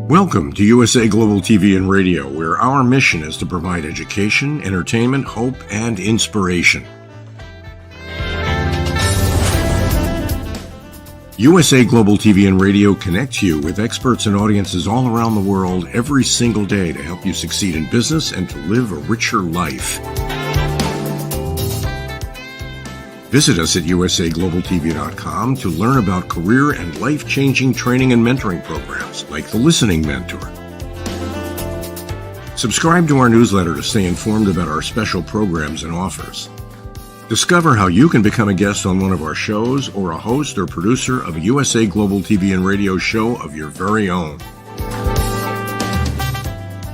Welcome to USA Global TV and Radio, where our mission is to provide education, entertainment, hope, and inspiration. USA Global TV and Radio connects you with experts and audiences all around the world every single day to help you succeed in business and to live a richer life. Visit us at usaglobaltv.com to learn about career and life-changing training and mentoring programs like the Listening Mentor. Subscribe to our newsletter to stay informed about our special programs and offers. Discover how you can become a guest on one of our shows or a host or producer of a USA Global TV and Radio show of your very own.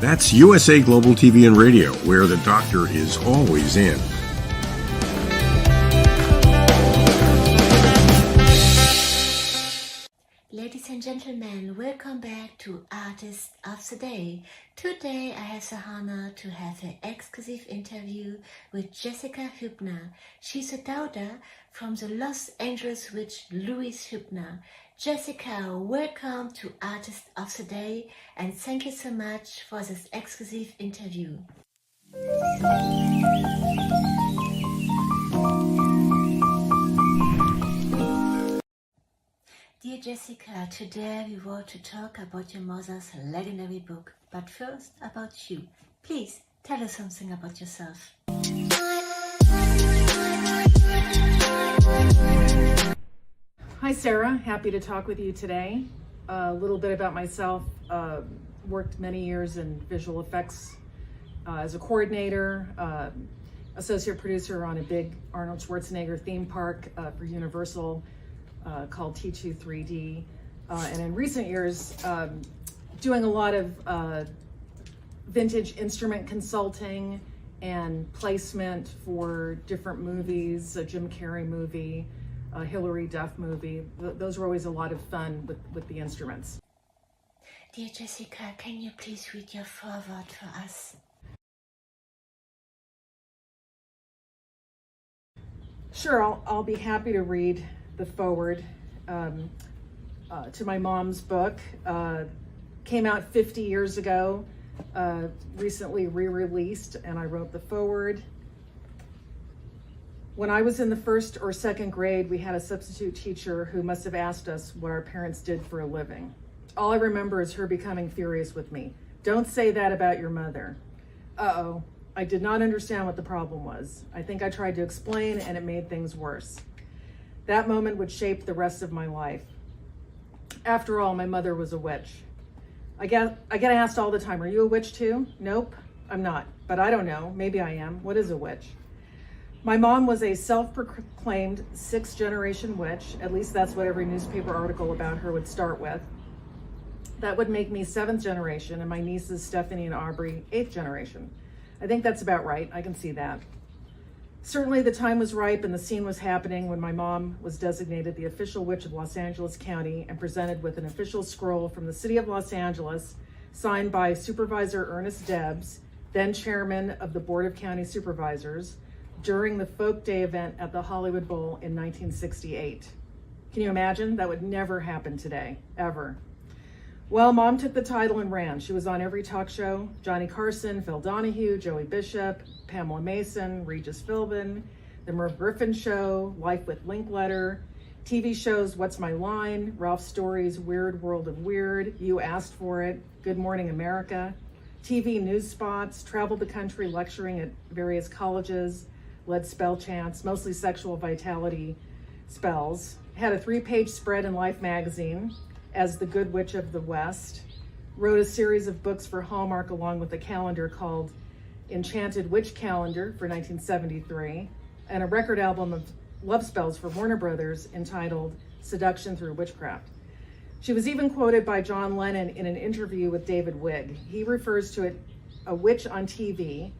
That's USA Global TV and Radio, where the doctor is always in. Ladies and gentlemen, welcome back to Artist of the Day. Today I have the honor to have an exclusive interview with Jessica Huebner. She's a daughter from the Los Angeles Louise Huebner. Jessica, welcome to Artist of the Day and thank you so much for this exclusive interview. Dear Jessica, today we want to talk about your mother's legendary book, but first about you. Please tell us something about yourself. Hi Sarah, happy to talk with you today. A little bit about myself, worked many years in visual effects as a coordinator, associate producer on a big Arnold Schwarzenegger theme park for Universal, called T2 3D, and in recent years doing a lot of vintage instrument consulting and placement for different movies, a Jim Carrey movie, a Hilary Duff movie. Those were always a lot of fun with the instruments. Dear Jessica, can you please read your foreword for us? Sure, I'll be happy to read the foreword to my mom's book. Came out 50 years ago, recently re-released, and I wrote the foreword. When I was in the first or second grade, we had a substitute teacher who must have asked us what our parents did for a living. All I remember is her becoming furious with me. "Don't say that about your mother." Uh-oh, I did not understand what the problem was. I think I tried to explain and it made things worse. That moment would shape the rest of my life. After all, my mother was a witch. I get asked all the time, "Are you a witch too?" Nope, I'm not, but I don't know. Maybe I am. What is a witch? My mom was a self-proclaimed sixth-generation witch. At least that's what every newspaper article about her would start with. That would make me seventh generation, and my nieces Stephanie and Aubrey, eighth generation. I think that's about right. I can see that. Certainly the time was ripe and the scene was happening when my mom was designated the official witch of Los Angeles County and presented with an official scroll from the city of Los Angeles, signed by Supervisor Ernest Debs, then chairman of the Board of County Supervisors, during the Folk Day event at the Hollywood Bowl in 1968. Can you imagine? That would never happen today, ever. Well, Mom took the title and ran. She was on every talk show: Johnny Carson, Phil Donahue, Joey Bishop, Pamela Mason, Regis Philbin, The Merv Griffin Show, Life with Linkletter, TV shows What's My Line, Ralph Story's Weird World of Weird, You Asked For It, Good Morning America, TV news spots, traveled the country lecturing at various colleges, led spell chants, mostly sexual vitality spells, had a 3-page spread in Life magazine as the Good Witch of the West, wrote a series of books for Hallmark along with a calendar called Enchanted Witch Calendar for 1973, and a record album of love spells for Warner Brothers entitled Seduction Through Witchcraft. She was even quoted by John Lennon in an interview with David Wigg. He refers to it a witch on TV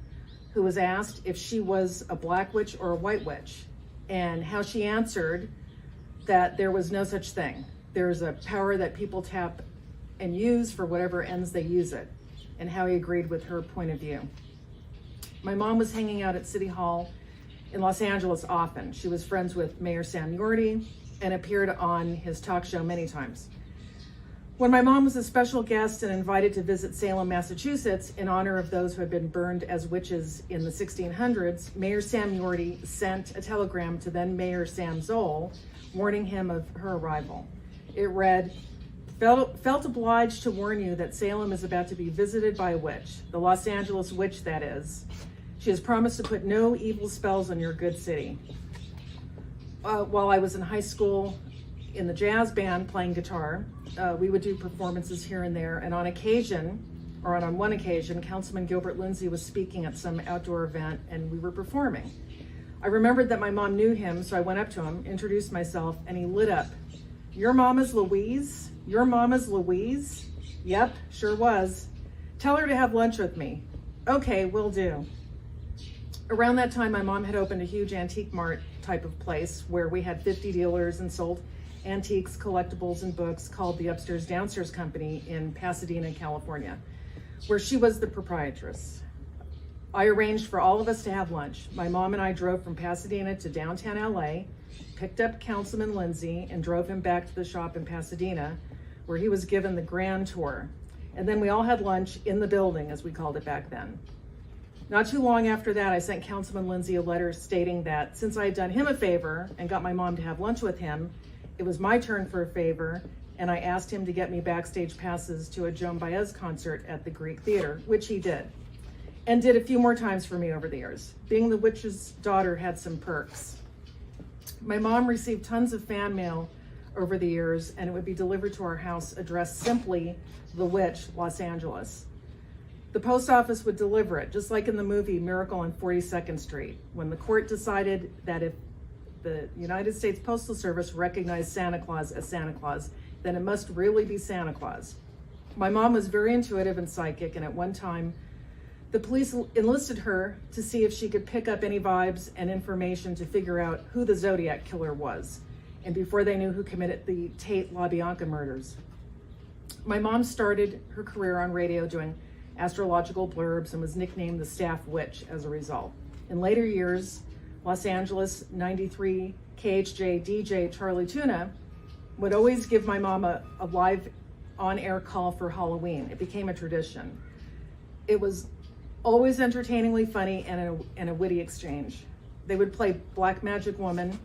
who was asked if she was a black witch or a white witch, and how she answered that there was no such thing. There's a power that people tap and use for whatever ends they use it, and how he agreed with her point of view. My mom was hanging out at City Hall in Los Angeles often. She was friends with Mayor Sam Yorty and appeared on his talk show many times. When my mom was a special guest and invited to visit Salem, Massachusetts, in honor of those who had been burned as witches in the 1600s, Mayor Sam Yorty sent a telegram to then Mayor Sam Zoll, warning him of her arrival. It read, felt obliged to warn you that Salem is about to be visited by a witch, the Los Angeles witch, that is. She has promised to put no evil spells on your good city. While I was in high school in the jazz band playing guitar, we would do performances here and there, and on one occasion, Councilman Gilbert Lindsay was speaking at some outdoor event and we were performing. I remembered that my mom knew him, so I went up to him, introduced myself, and he lit up. "Your mom is Louise? Your mom is Louise?" "Yep, sure was." "Tell her to have lunch with me." "Okay, will do." Around that time, my mom had opened a huge antique mart type of place where we had 50 dealers and sold antiques, collectibles, and books, called the Upstairs Downstairs Company in Pasadena, California, where she was the proprietress. I arranged for all of us to have lunch. My mom and I drove from Pasadena to downtown LA, picked up Councilman Lindsay, and drove him back to the shop in Pasadena, where he was given the grand tour. And then we all had lunch in the building, as we called it back then. Not too long after that, I sent Councilman Lindsay a letter stating that since I had done him a favor and got my mom to have lunch with him, it was my turn for a favor, and I asked him to get me backstage passes to a Joan Baez concert at the Greek Theater, which he did, and did a few more times for me over the years. Being the witch's daughter had some perks. My mom received tons of fan mail over the years, and it would be delivered to our house addressed simply The Witch, Los Angeles. The post office would deliver it, just like in the movie Miracle on 42nd Street, when the court decided that if the United States Postal Service recognized Santa Claus as Santa Claus, then it must really be Santa Claus. My mom was very intuitive and psychic, and at one time, the police enlisted her to see if she could pick up any vibes and information to figure out who the Zodiac killer was, and before they knew who committed the Tate LaBianca murders. My mom started her career on radio doing astrological blurbs and was nicknamed the Staff Witch as a result. In later years, Los Angeles 93 KHJ DJ Charlie Tuna would always give my mom a live on-air call for Halloween. It became a tradition. It was always entertainingly funny and a witty exchange. They would play Black Magic Woman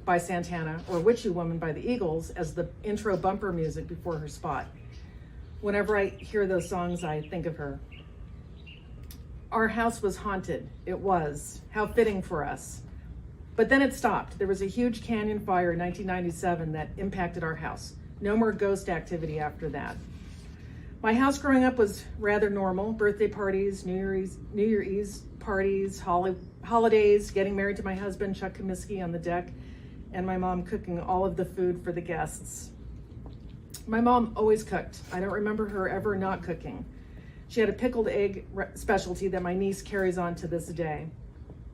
by Santana or Witchy Woman by the Eagles as the intro bumper music before her spot. Whenever I hear those songs, I think of her. Our house was haunted. It was. How fitting for us. But then it stopped. There was a huge canyon fire in 1997 that impacted our house. No more ghost activity after that. My house growing up was rather normal. Birthday parties, New Year's Eve parties, holidays, getting married to my husband, Chuck Comiskey, on the deck, and my mom cooking all of the food for the guests. My mom always cooked. I don't remember her ever not cooking. She had a pickled egg specialty that my niece carries on to this day.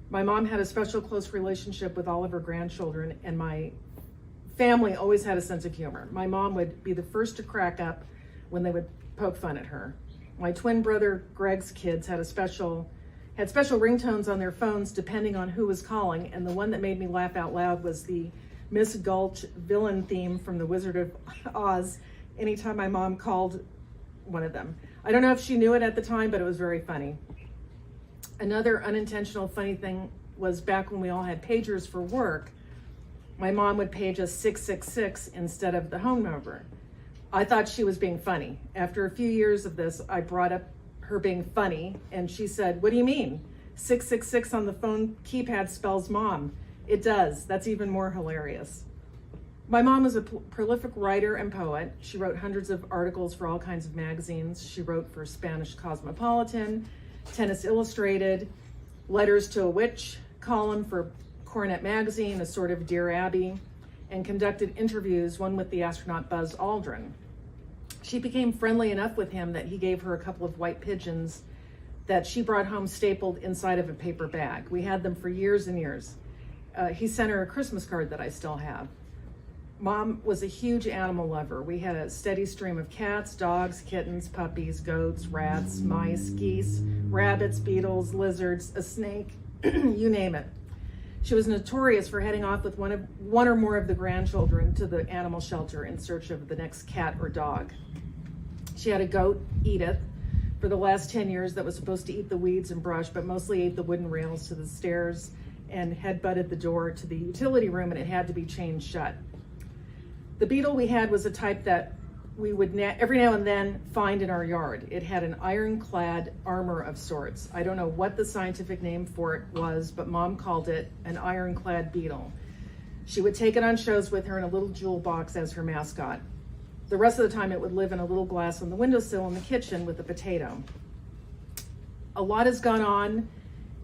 My mom had a special close relationship with all of her grandchildren, and my family always had a sense of humor. My mom would be the first to crack up when they would poke fun at her. My twin brother Greg's kids had special ringtones on their phones depending on who was calling, and the one that made me laugh out loud was the Miss Gulch villain theme from The Wizard of Oz anytime my mom called one of them. I don't know if she knew it at the time, but it was very funny. Another unintentional funny thing was back when we all had pagers for work, my mom would page us 666 instead of the home number. I thought she was being funny. After a few years of this, I brought up her being funny, and she said, "What do you mean? 666 on the phone keypad spells mom." It does. That's even more hilarious. My mom was a prolific writer and poet. She wrote hundreds of articles for all kinds of magazines. She wrote for Spanish Cosmopolitan, Tennis Illustrated, Letters to a Witch column for Coronet Magazine, a sort of Dear Abby, and conducted interviews, one with the astronaut Buzz Aldrin. She became friendly enough with him that he gave her a couple of white pigeons that she brought home stapled inside of a paper bag. We had them for years and years. He sent her a Christmas card that I still have. Mom was a huge animal lover. We had a steady stream of cats, dogs, kittens, puppies, goats, rats, mice, geese, rabbits, beetles, lizards, a snake, you name it. She was notorious for heading off with one or more of the grandchildren to the animal shelter in search of the next cat or dog. She had a goat, Edith, for the last 10 years that was supposed to eat the weeds and brush, but mostly ate the wooden rails to the stairs and headbutted the door to the utility room, and it had to be chained shut. The beetle we had was a type that we would every now and then find in our yard. It had an ironclad armor of sorts. I don't know what the scientific name for it was, but Mom called it an ironclad beetle. She would take it on shows with her in a little jewel box as her mascot. The rest of the time it would live in a little glass on the windowsill in the kitchen with a potato. A lot has gone on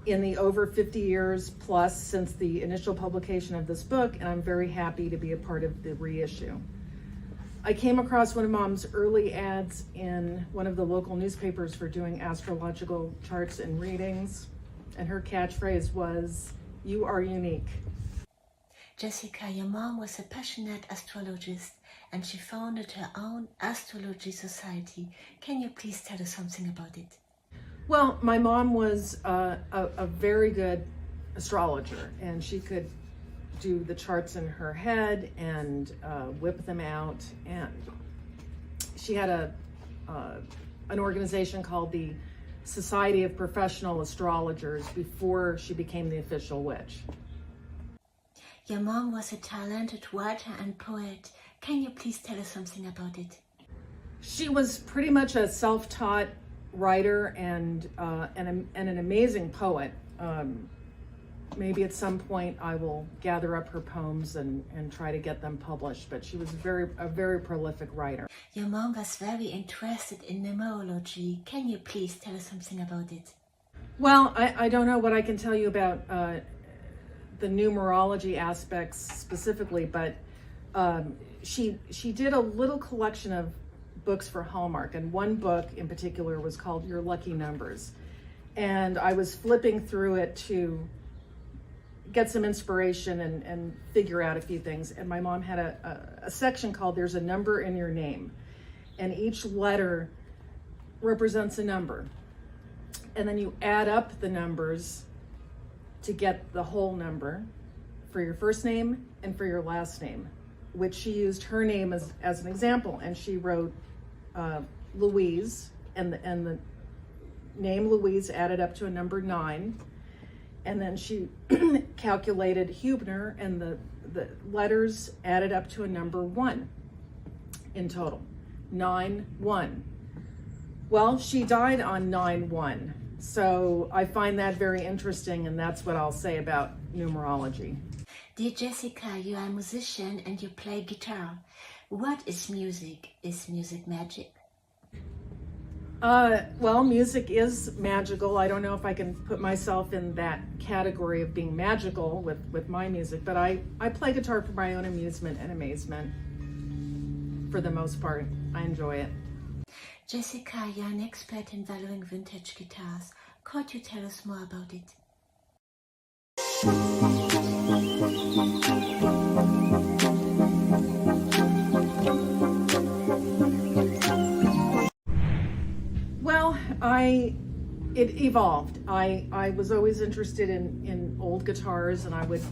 in the over 50 years plus since the initial publication of this book, and I'm very happy to be a part of the reissue. I came across one of Mom's early ads in one of the local newspapers for doing astrological charts and readings, and her catchphrase was, "You are unique." Jessica, your mom was a passionate astrologist and she founded her own astrology society. Can you please tell us something about it? Well, my mom was a very good astrologer, and she could do the charts in her head and whip them out. And she had an organization called the Society of Professional Astrologers before she became the official witch. Your mom was a talented writer and poet. Can you please tell us something about it? She was pretty much a self-taught writer and an amazing poet. Maybe at some point I will gather up her poems and try to get them published, but she was a very prolific writer. Your mom was very interested in numerology. Can you please tell us something about it? Well, I don't know what I can tell you about the numerology aspects specifically, but she did a little collection of books for Hallmark, and one book in particular was called Your Lucky Numbers. And I was flipping through it to get some inspiration and figure out a few things. And my mom had a section called There's a Number in Your Name. And each letter represents a number. And then you add up the numbers to get the whole number for your first name and for your last name, which she used her name as an example. And she wrote Louise, and the name Louise added up to a number 9. And then she calculated Huebner, and the letters added up to a number 1 in total. 9-1. Well, she died on 9-1. So I find that very interesting, and that's what I'll say about numerology. Dear Jessica, you are a musician and you play guitar. What is music? Is music magic? Well, music is magical. I don't know if I can put myself in that category of being magical with my music, but I play guitar for my own amusement and amazement. For the most part, I enjoy it. Jessica, you're an expert in valuing vintage guitars. Could you tell us more about it? Well, it evolved. I was always interested in old guitars, and I would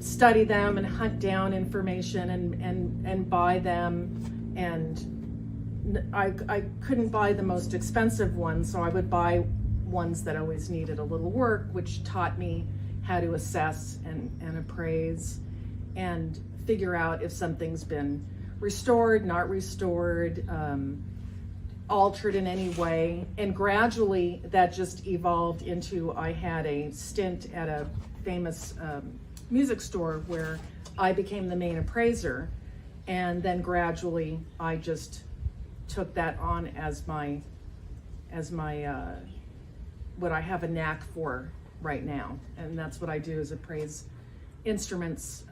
study them and hunt down information and buy them. And I couldn't buy the most expensive ones, so I would buy ones that always needed a little work, which taught me how to assess and appraise and figure out if something's been restored, not restored, altered in any way. And gradually that just evolved into, I had a stint at a famous music store where I became the main appraiser, and then gradually I just took that on as my what I have a knack for right now, and that's what I do, is appraise instruments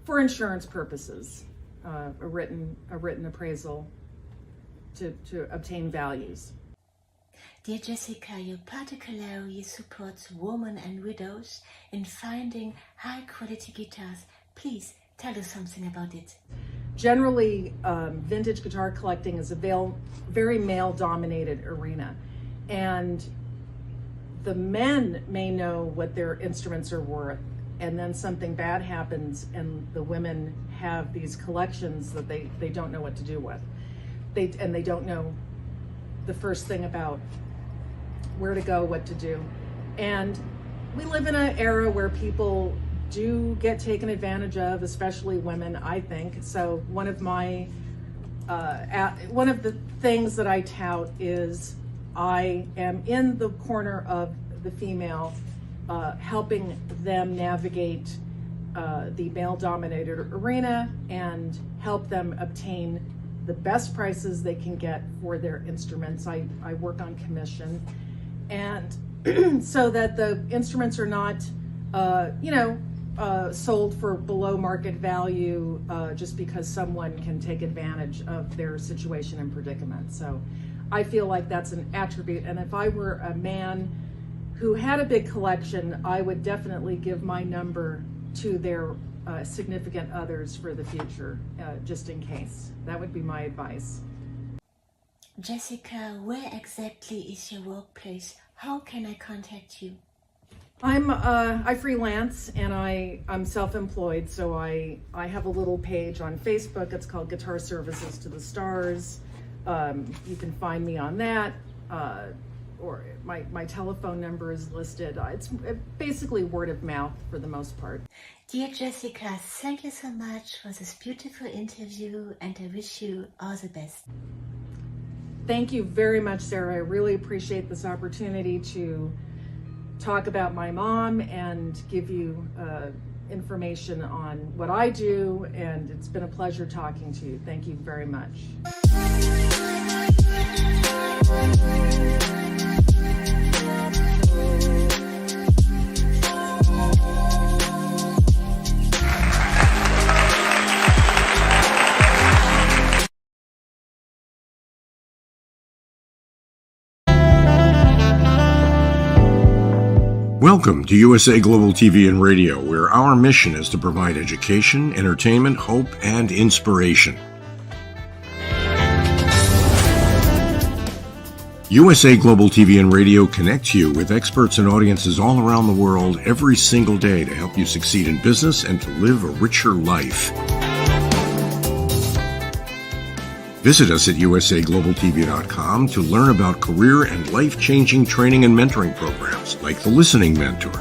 for insurance purposes, a written appraisal to obtain values. Dear Jessica, you particularly support women and widows in finding high-quality guitars. Please tell us something about it. Generally, vintage guitar collecting is a very male-dominated arena, and the men may know what their instruments are worth, and then something bad happens and the women have these collections that they don't know what to do with. They don't know the first thing about where to go, what to do. And we live in an era where people do get taken advantage of, especially women, I think. So one of the things that I tout is I am in the corner of the female, helping them navigate the male-dominated arena and help them obtain the best prices they can get for their instruments. I work on commission, and so that the instruments are not, sold for below market value just because someone can take advantage of their situation and predicament. So I feel like that's an attribute. And if I were a man who had a big collection, I would definitely give my number to their significant others for the future, just in case. That would be my advice. Jessica, where exactly is your workplace? How can I contact you? I freelance and I'm self-employed, so I have a little page on Facebook. It's called Guitar Services to the Stars. You can find me on that, or my telephone number is listed. It's basically word of mouth for the most part. Dear Jessica, thank you so much for this beautiful interview, and I wish you all the best. Thank you very much, Sarah. I really appreciate this opportunity to talk about my mom and give you information on what I do, and it's been a pleasure talking to you. Thank you very much. Welcome to USA Global TV and Radio, where our mission is to provide education, entertainment, hope, and inspiration. USA Global TV and Radio connects you with experts and audiences all around the world every single day to help you succeed in business and to live a richer life. Visit us at usaglobaltv.com to learn about career and life-changing training and mentoring programs like the Listening Mentor.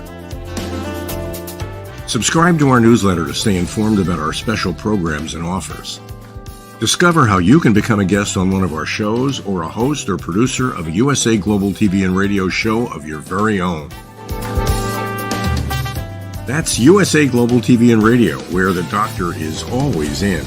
Subscribe to our newsletter to stay informed about our special programs and offers. Discover how you can become a guest on one of our shows or a host or producer of a USA Global TV and Radio show of your very own. That's USA Global TV and Radio, where the doctor is always in.